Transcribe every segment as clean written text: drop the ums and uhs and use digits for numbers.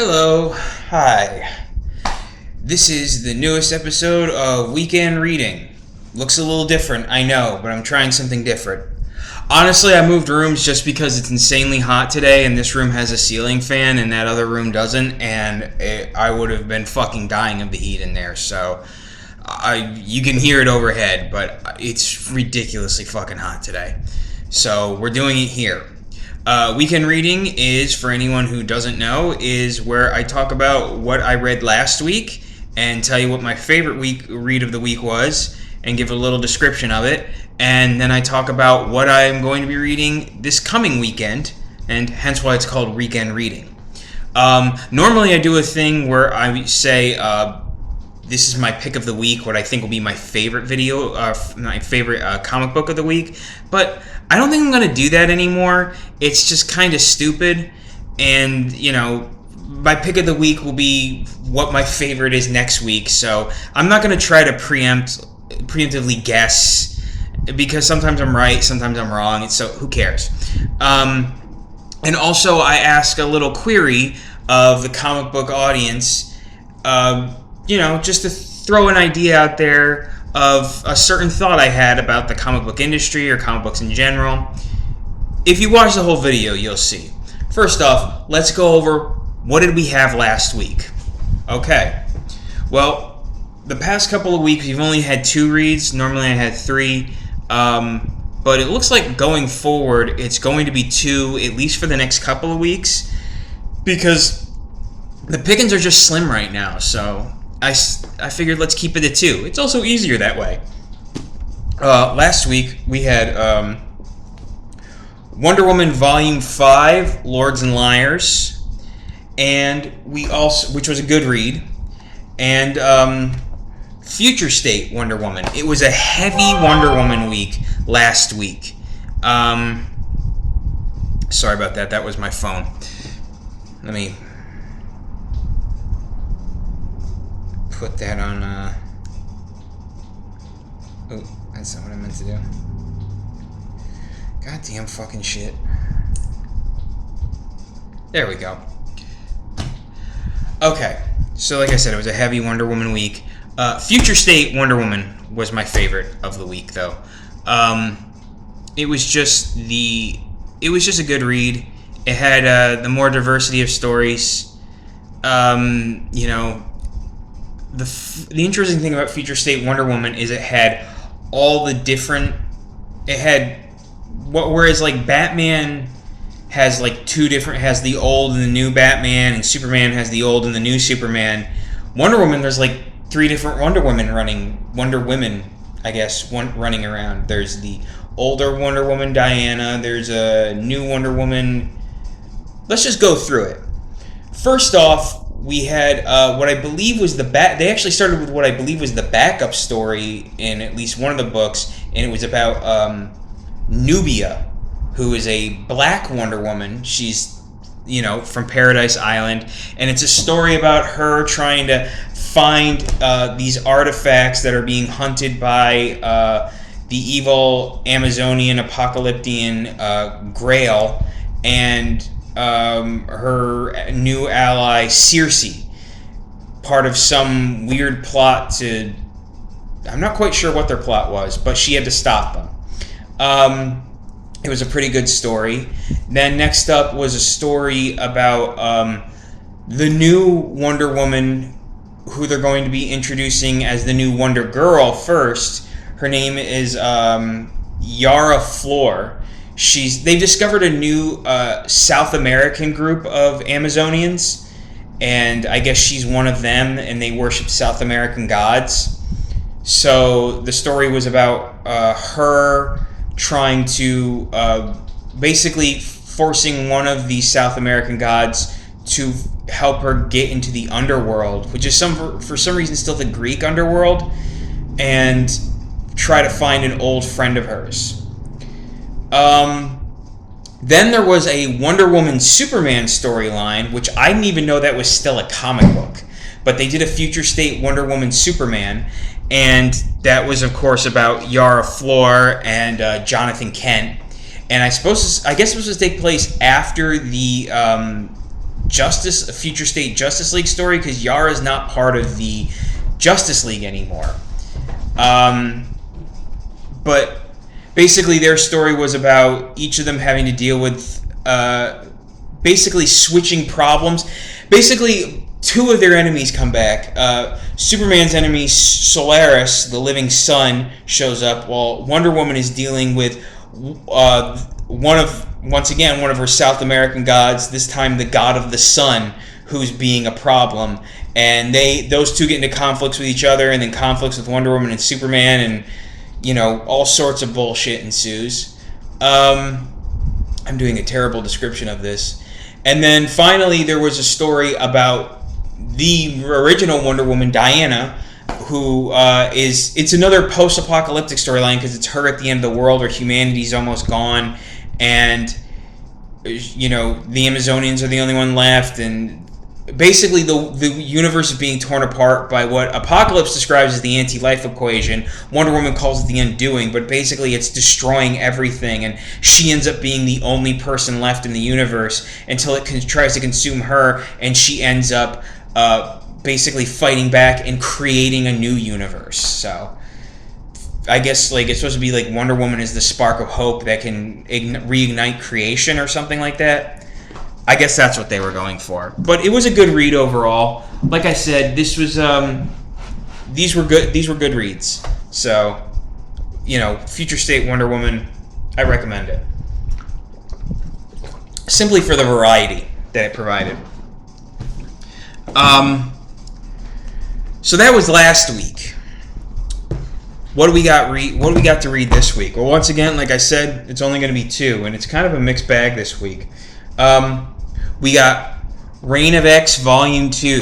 Hello, hi. This is the newest episode of Weekend Reading. Looks a little different, I know, but I'm trying something different. Honestly, I moved rooms just because it's insanely hot today, and this room has a ceiling fan and that other room doesn't, and I would have been fucking dying of the heat in there, so you can hear it overhead, but it's ridiculously fucking hot today. So we're doing it here. Weekend Reading is, for anyone who doesn't know, is where I talk about what I read last week and tell you what my favorite read of the week was and give a little description of it. And then I talk about what I'm going to be reading this coming weekend, and hence why it's called Weekend Reading. Normally I do a thing where I say this is my pick of the week, what I think will be my favorite my favorite comic book of the week. But I don't think I'm going to do that anymore. It's just kind of stupid. And, my pick of the week will be what my favorite is next week. So I'm not going to try to preemptively guess, because sometimes I'm right, sometimes I'm wrong. So who cares? And also I ask a little query of the comic book audience, just to throw an idea out there of a certain thought I had about the comic book industry or comic books in general. If you watch the whole video, you'll see. First off, let's go over what did we have last week. Okay. Well, the past couple of weeks, we've only had 2 reads. Normally I had 3. But it looks like going forward, it's going to be 2, at least for the next couple of weeks, because the pickings are just slim right now. So I figured let's keep it at 2. It's also easier that way. Last week we had Wonder Woman Volume 5, Lords and Liars, and which was a good read, and Future State Wonder Woman. It was a heavy Wonder Woman week last week. Sorry about that. That was my phone. Let me put that on. Oh, that's not what I meant to do. Goddamn fucking shit. There we go. Okay, so like I said, it was a heavy Wonder Woman week. Future State Wonder Woman was my favorite of the week, though. It was just a good read. It had the more diversity of stories. The interesting thing about Future State Wonder Woman is it had all the different. Whereas like Batman has like 2 different, has the old and the new Batman, and Superman has the old and the new Superman. Wonder Woman, there's like 3 different Wonder Women, I guess, running around. There's the older Wonder Woman, Diana. There's a new Wonder Woman. Let's just go through it. First off, we had what I believe was they actually started with what I believe was the backup story in at least one of the books, and it was about Nubia, who is a black Wonder Woman. She's, from Paradise Island, and it's a story about her trying to find these artifacts that are being hunted by the evil Amazonian apocalyptian Grail, and her new ally Circe, part of some weird plot to... I'm not quite sure what their plot was, but she had to stop them. It was a pretty good story. Then next up was a story about the new Wonder Woman, who they're going to be introducing as the new Wonder Girl first. Her name is Yara Flor. They've discovered a new South American group of Amazonians, and I guess she's one of them, and they worship South American gods. So the story was about her trying to basically forcing one of the South American gods to help her get into the underworld, which is for some reason still the Greek underworld, and try to find an old friend of hers. Then there was a Wonder Woman Superman storyline, which I didn't even know that was still a comic book, but they did a Future State Wonder Woman Superman, and that was, of course, about Yara Flor and Jonathan Kent. And I guess it was supposed to take place after the a future state Justice League story, because Yara's not part of the Justice League anymore. But basically their story was about each of them having to deal with basically switching problems. Basically, two of their enemies come back. Superman's enemy, Solaris, the living sun, shows up while Wonder Woman is dealing with one of her South American gods, this time the god of the sun, who's being a problem. And those two get into conflicts with each other, and then conflicts with Wonder Woman and Superman, and all sorts of bullshit ensues. I'm doing a terrible description of this. And then finally there was a story about the original Wonder Woman, Diana, who it's another post-apocalyptic storyline, because it's her at the end of the world where humanity's almost gone, and the Amazonians are the only one left, and basically the universe is being torn apart by what Apocalypse describes as the anti-life equation. Wonder Woman calls it the undoing, but basically it's destroying everything, and she ends up being the only person left in the universe until it tries to consume her, and she ends up basically fighting back and creating a new universe. So I guess it's supposed to be like Wonder Woman is the spark of hope that can reignite creation or something like that. I guess that's what they were going for. But it was a good read overall. Like I said, this was these were good reads. So, Future State Wonder Woman, I recommend it. Simply for the variety that it provided. So that was last week. What do we got to read this week? Well, once again, like I said, it's only going to be 2, and it's kind of a mixed bag this week. We got Reign of X Volume 2,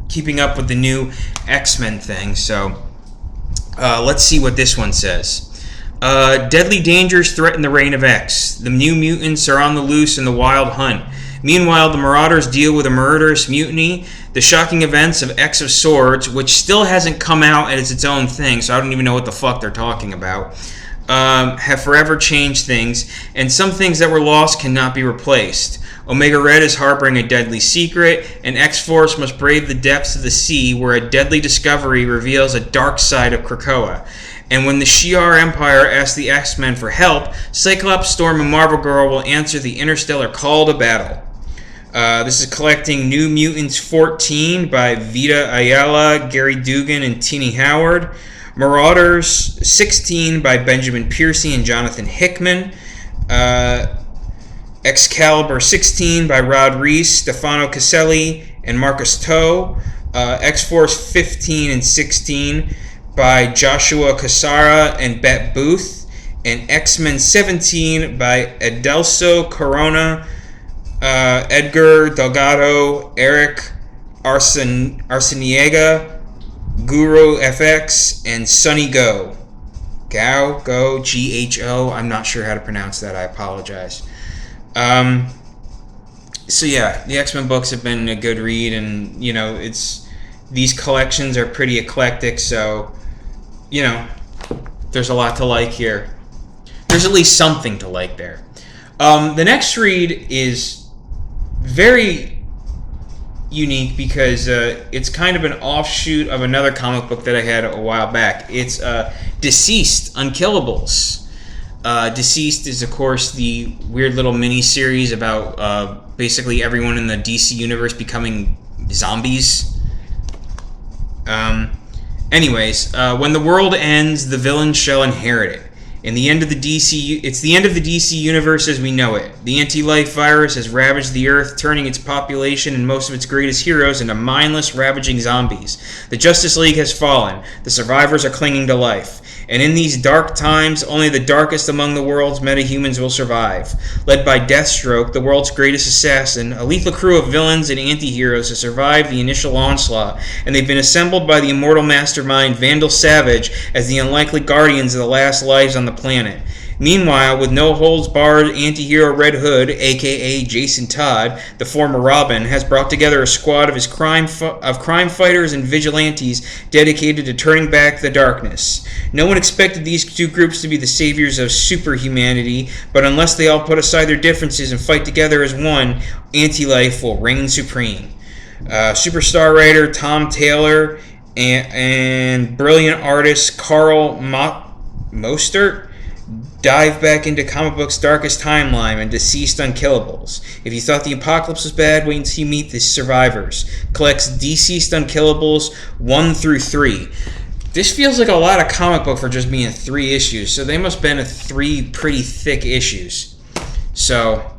keeping up with the new X-Men thing. So let's see what this one says. Deadly dangers threaten the Reign of X. The new mutants are on the loose in the wild hunt. Meanwhile, the Marauders deal with a murderous mutiny. The shocking events of X of Swords, which still hasn't come out as its own thing, so I don't even know what the fuck they're talking about, have forever changed things, and some things that were lost cannot be replaced. Omega Red is harboring a deadly secret, and X-Force must brave the depths of the sea, where a deadly discovery reveals a dark side of Krakoa. And when the Shi'ar Empire asks the X-Men for help, Cyclops, Storm, and Marvel Girl will answer the interstellar call to battle. This is Collecting New Mutants 14 by Vita Ayala, Gary Dugan, and Tini Howard. Marauders 16 by Benjamin Piercy and Jonathan Hickman. Excalibur 16 by Rod Reese, Stefano Caselli, and Marcus Toe. X-Force 15 and 16 by Joshua Cassara and Bet Booth. And X-Men 17 by Adelso Corona, Edgar Delgado, Eric Arciniega, Guru FX, and Sunny Go. Go, G-H-O. I'm not sure how to pronounce that. I apologize. So yeah, the X-Men books have been a good read, and these collections are pretty eclectic, so there's a lot to like here. There's at least something to like there. The next read is very unique because it's kind of an offshoot of another comic book that I had a while back. It's Deceased Unkillables. Deceased is, of course, the weird little mini-series about basically everyone in the DC universe becoming zombies. Anyways, when the world ends, the villains shall inherit it. It's the end of the DC universe as we know it. The anti-life virus has ravaged the Earth, turning its population and most of its greatest heroes into mindless, ravaging zombies. The Justice League has fallen. The survivors are clinging to life. And in these dark times, only the darkest among the world's metahumans will survive. Led by Deathstroke, the world's greatest assassin, a lethal crew of villains and anti-heroes has survived the initial onslaught, and they've been assembled by the immortal mastermind Vandal Savage as the unlikely guardians of the last lives on the planet. Meanwhile, with no holds barred anti-hero Red Hood, aka Jason Todd, the former Robin, has brought together a squad of his crime fighters and vigilantes dedicated to turning back the darkness. No one expected these two groups to be the saviors of superhumanity, but unless they all put aside their differences and fight together as one, anti-life will reign supreme. Superstar writer Tom Taylor and brilliant artist Carl Mostert dive back into comic books' darkest timeline and deceased unkillables. If you thought the apocalypse was bad, wait until you meet the survivors. Collects Deceased Unkillables 1 through 3. This feels like a lot of comic book for just being 3 issues, so they must have been 3 pretty thick issues. So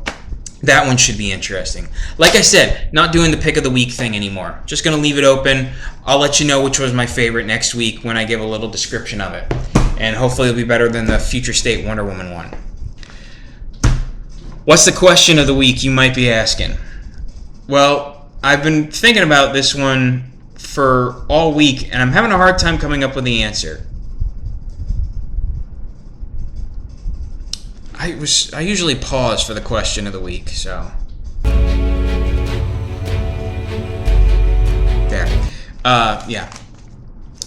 that one should be interesting. Like I said, not doing the pick of the week thing anymore. Just going to leave it open. I'll let you know which was my favorite next week when I give a little description of it. And hopefully it'll be better than the Future State Wonder Woman one. What's the question of the week, you might be asking? Well, I've been thinking about this one for all week, and I'm having a hard time coming up with the answer. I usually pause for the question of the week, so there. Yeah.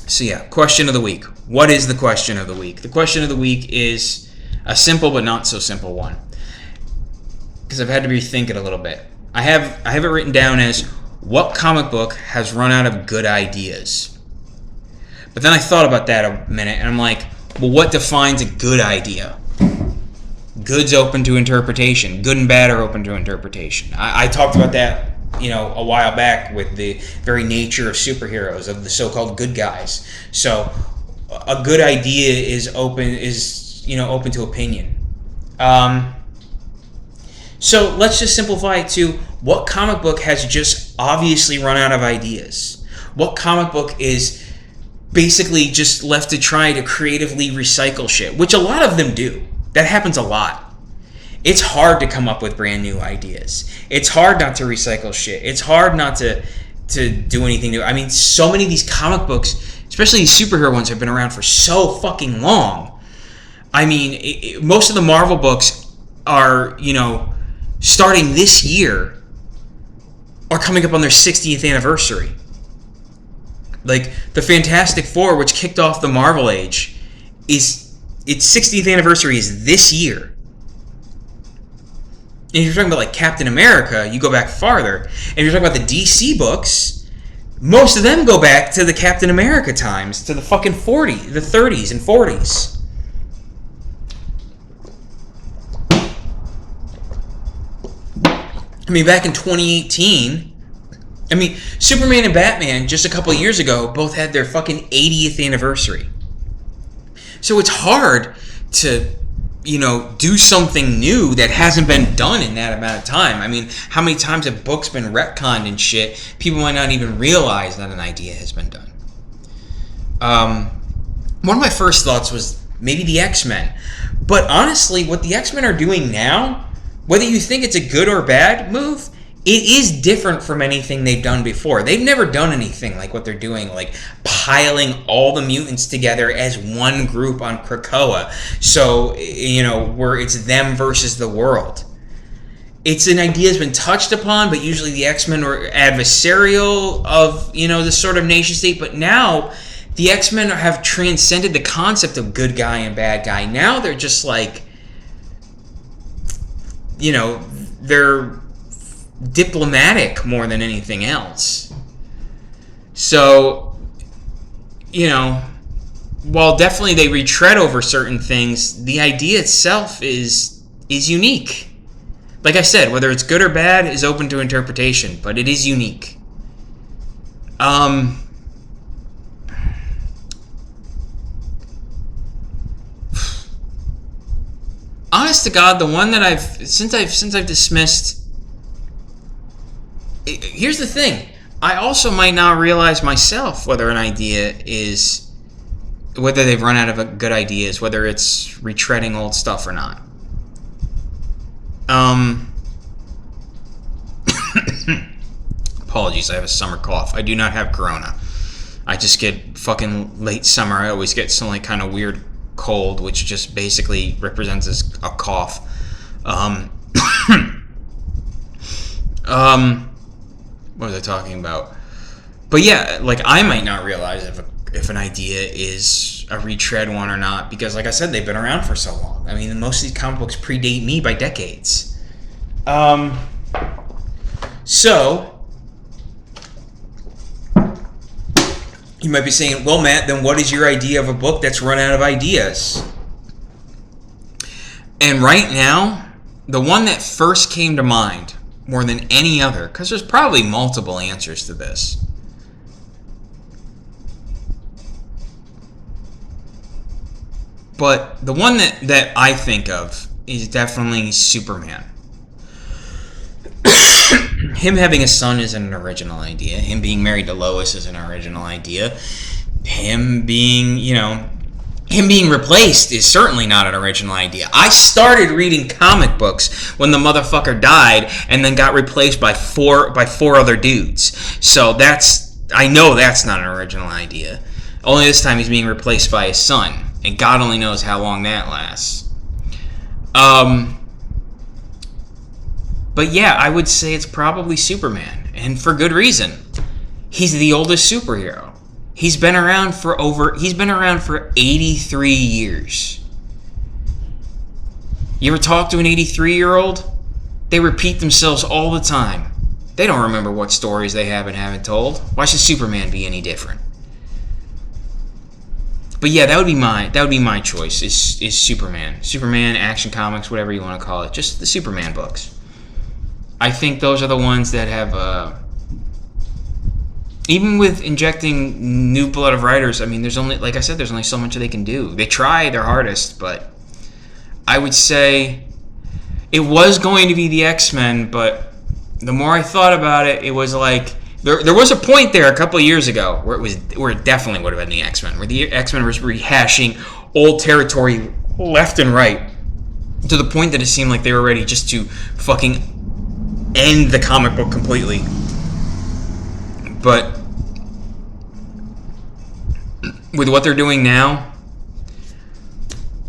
So yeah, question of the week. What is the question of the week? The question of the week is a simple but not so simple one, because I've had to rethink it a little bit. I have it written down as, what comic book has run out of good ideas? But then I thought about that a minute, and I'm like, well, what defines a good idea? Good's open to interpretation. Good and bad are open to interpretation. I talked about that, a while back with the very nature of superheroes, of the so-called good guys. So a good idea is open to opinion. So let's just simplify it to, what comic book has just obviously run out of ideas? What comic book is basically just left to try to creatively recycle shit, which a lot of them do. That happens a lot. It's hard to come up with brand new ideas. It's hard not to recycle shit. It's hard not to do anything new. I mean, so many of these comic books, especially these superhero ones, have been around for so fucking long. I mean, most of the Marvel books are, starting this year, are coming up on their 60th anniversary. Like, the Fantastic Four, which kicked off the Marvel Age, its 60th anniversary is this year. And if you're talking about like Captain America, you go back farther. And if you're talking about the DC books, most of them go back to the Captain America times, to the fucking 30s and 40s. I mean, back in 2018, Superman and Batman just a couple of years ago both had their fucking 80th anniversary. So it's hard to, do something new that hasn't been done in that amount of time. I mean, how many times have books been retconned and shit? People might not even realize that an idea has been done. One of my first thoughts was maybe the X-Men. But honestly, what the X-Men are doing now, whether you think it's a good or bad move, it is different from anything they've done before. They've never done anything like what they're doing, like piling all the mutants together as one group on Krakoa. So, where it's them versus the world. It's an idea that's been touched upon, but usually the X-Men were adversarial of, the sort of nation state. But now, the X-Men have transcended the concept of good guy and bad guy. Now they're just like, they're diplomatic more than anything else. So, while definitely they retread over certain things, the idea itself is unique. Like I said, whether it's good or bad is open to interpretation, but it is unique. Honest to God, the one that I've dismissed. Here's the thing. I also might not realize myself whether they've run out of good ideas, whether it's retreading old stuff or not. Apologies, I have a summer cough. I do not have corona. I just get fucking late summer. I always get some kind of weird cold, which just basically represents as a cough. What are they talking about? But yeah, like, I might not realize if an idea is a retread one or not, because, like I said, they've been around for so long. I mean, most of these comic books predate me by decades. So you might be saying, well, Matt, then what is your idea of a book that's run out of ideas? And right now, the one that first came to mind more than any other, because there's probably multiple answers to this, but the one that I think of is definitely Superman. Him having a son isn't an original idea. Him being married to Lois is an original idea. Him being replaced is certainly not an original idea. I started reading comic books when the motherfucker died and then got replaced by four other dudes. So I know that's not an original idea. Only this time he's being replaced by his son, and God only knows how long that lasts. But yeah, I would say it's probably Superman, and for good reason. He's the oldest superhero. He's been around for 83 years. You ever talk to an 83-year-old? They repeat themselves all the time. They don't remember what stories they have and haven't told. Why should Superman be any different? But yeah, that would be my choice. Is Superman. Superman, Action Comics, whatever you want to call it. Just the Superman books. I think those are the ones that have, even with injecting new blood of writers, I mean, there's only so much they can do. They try their hardest, but I would say it was going to be the X-Men, but the more I thought about it, it was like, there was a point there a couple of years ago where it definitely would have been the X-Men, where the X-Men was rehashing old territory left and right, to the point that it seemed like they were ready just to fucking end the comic book completely. But with what they're doing now,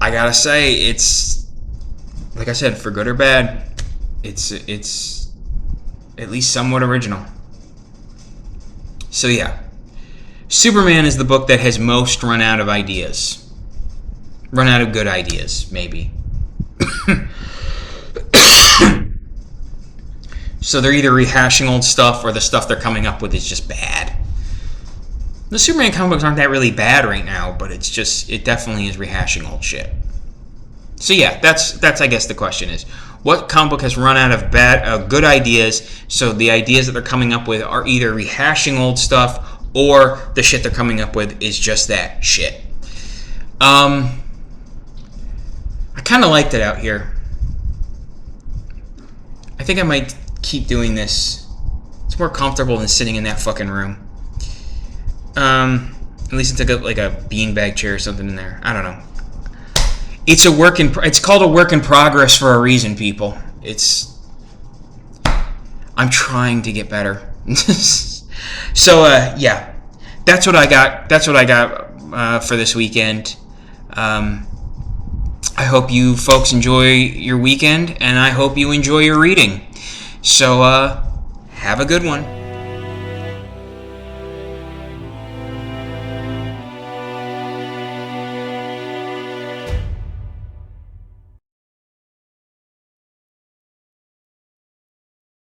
I gotta say, it's, like I said, for good or bad, it's at least somewhat original. So yeah, Superman is the book that has most run out of ideas. Run out of good ideas, maybe. So they're either rehashing old stuff, or the stuff they're coming up with is just bad. The Superman comic books aren't that really bad right now, but it definitely is rehashing old shit. So yeah, that's I guess the question is, what comic book has run out of good ideas? So the ideas that they're coming up with are either rehashing old stuff, or the shit they're coming up with is just that shit. I kind of liked it out here. I think I might keep doing this. It's more comfortable than sitting in that fucking room. At least it's like a beanbag chair or something in there. I don't know. It's called a work in progress for a reason, people. I'm trying to get better. So yeah, that's what I got. That's what I got for this weekend. I hope you folks enjoy your weekend, and I hope you enjoy your reading. So have a good one.